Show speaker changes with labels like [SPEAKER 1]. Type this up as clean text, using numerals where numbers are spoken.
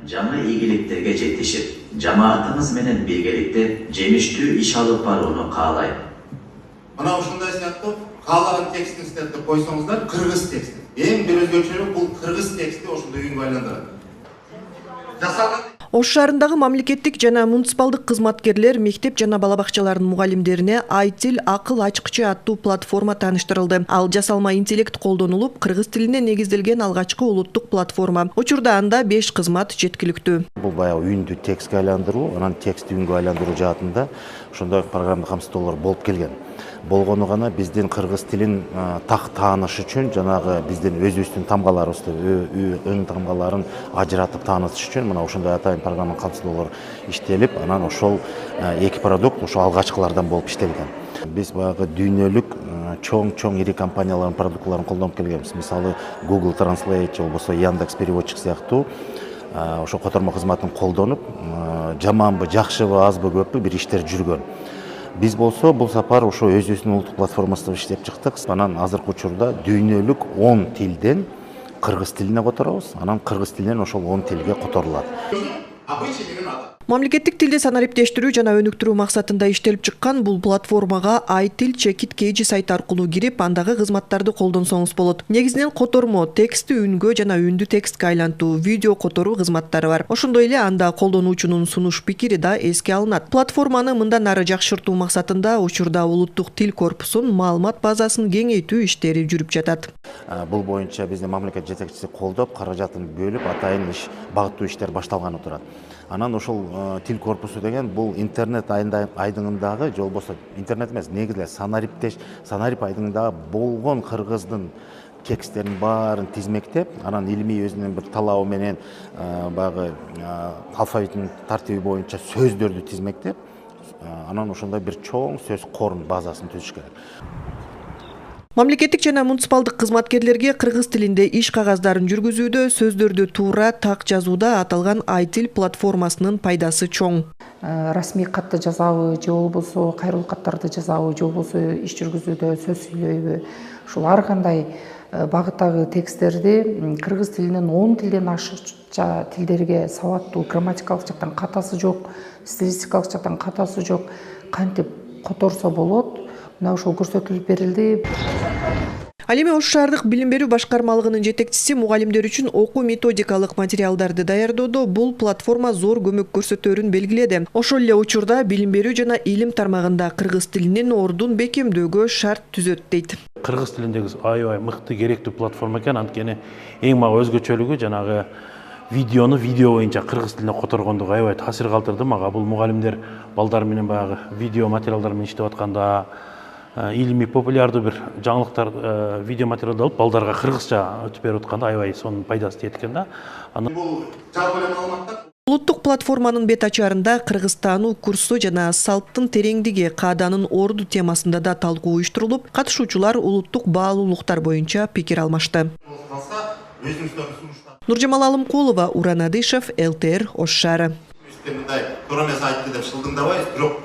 [SPEAKER 1] жаңы ийгиликтерге жетишип, жамаатыңыз менен биргеликте жемиштүү иш алып барууну каалайм.
[SPEAKER 2] Мына ушундай сыяктуу каалаган текстин сиздерди койсоңуздар, кыргыз тексти. Эң бир өзгөчөлүгү бул кыргыз тексти ошондой үйгө айландырат. Жасалган
[SPEAKER 3] Ош шаарындагы мамлекеттик жана муниципалдык кызматкерлер мектеп жана бала бакчаларынын мугалимдерине Айтил акыл ачкычы аттуу платформа тааныштырылды. Ал жасалма интеллект колдонулуп, кыргыз тилине негизделген алгачкы улуттук платформа. Учурда анда 5 кызмат жеткиликтүү.
[SPEAKER 4] Бул баягы үндү текстке айландыруу, анан текстти үнгө айландыруу жаатында ошондой программалык камсыздоолор болуп келген. Болгону гана биздин кыргыз тилин так тааныш үчүн, жанагы биздин өзүбүздүн тамгаларыбызды, ң тамгаларын ажыратып таанытыш үчүн мына ошондой атайын программалык камсыздоолор иштелип, анан ошол эки продукт ошо алгачкылардан болуп иштелген. Биз баягы дүйнөлүк чоң ири компаниялардын продуктларын колдонуп келгенбиз. Мисалы Google Translate же болбосо Яндекс переводчик сыяктуу ошо котормо кызматын колдонуп, жаманбы, жакшыбы, азбы, көппү бир иштер жүргөн. Биз болсо бул сапар ошо өзүбүздүн улуттук платформасында иштеп чыктык. Анан азыркы учурда дүйнөлүк 10 тилден кыргыз тилине которобуз, анан кыргыз тилинен ошол 10 тилге которулат.
[SPEAKER 3] Мамлекеттик тилди санариптештирүү жана өнүктүрүү максатында иштелип чыккан бул платформага Айтил Чекит KG сайт аркылуу кирип, андагы кызматтарды колдонсоңуз болот. Негизинен котормо, текстти үнгө жана үндү текстке айлантуу, видео которуу кызматтары бар. Ошондой эле анда колдонуучунун сунуш пикири да эске алынат. Платформаны мындан ары жакшыртуу максатында учурда улуттук тил корпусунун маалымат базасын кеңейтүү иштери жүрүп жатат.
[SPEAKER 4] Бул боюнча биздин мамлекет жетекчиси колдоп, каражатын бөлүп, атайын багыттуу иштер башталганы турат. Анан ошол тил корпусу деген бул интернет айдыңындагы, же болбосо интернет эмес, негизи санарип айдыңындагы болгон кыргыздын тексттерин баарын тизмектеп, анан илимий өзүнүн бир талабы менен баягы алфавиттин тартиби боюнча сөздөрдү тизмектеп, анан ошондой бир чоң сөз корун базасын түзүш керек.
[SPEAKER 3] Мамлекеттик жана муниципалдык кызматкерлерге кыргыз тилинде иш кагаздарын жүргүзүүдө, сөздөрдү туура, так жазууда аталган Айтил платформасынын пайдасы чоң.
[SPEAKER 5] Расмий катты жазабы, же болбосо кайрылуу каттарды жазабы, же болбосо иш жүргүзүүдө сөз сүйлөйбү. Ушул ар кандай багыттагы тексттерди кыргыз тилинен 10 тилден ашыкча тилдерге сабаттуу, грамматикалык жактан катасы жок, стилистикалык жактан катасы жок кантип которсо болот. Мына ошол көрсөтүлүп берилди.
[SPEAKER 3] Ал эми Ош шаардык билим берүү башкармалыгынын жетекчиси мугалимдер үчүн окуу методикалык материалдарды даярдоодо бул платформа зор көмөк көрсөтөөрүн белгиледи. Ошол эле учурда билим берүү жана илим тармагында кыргыз тилинин ордун бекемдөөгө шарт түзөт дейт.
[SPEAKER 6] Кыргыз тилиндеги аябай мыкты керектүү платформа экен, анткени эң мага өзгөчөлүгү жанагы видео боюнча кыргыз тилине которгондугу аябай таасир калтырды мага. Бул мугалимдер балдар менен баягы видео материалдар менен иштеп атканда илимий популярдуу бир жаңылыктар видео материалды алып балдарга кыргызча өтүп берип атканда аябай сонун пайдасы тиет экен да.
[SPEAKER 2] бул жалпы эле маалыматтар
[SPEAKER 3] Улуттук платформанын бет ачарында кыргызстануу курсу жана салттын тереңдиги, кааданын орду темасында да талкуу уюштурулуп, катышуучулар улуттук баалуулуктар боюнча пикир алмашты. Нуржамал Алымкулова, Уран Адышев, ЛТР, Ош шаары.
[SPEAKER 2] мындай туура эмес айтты деп шылдыңдабайбыз, бирок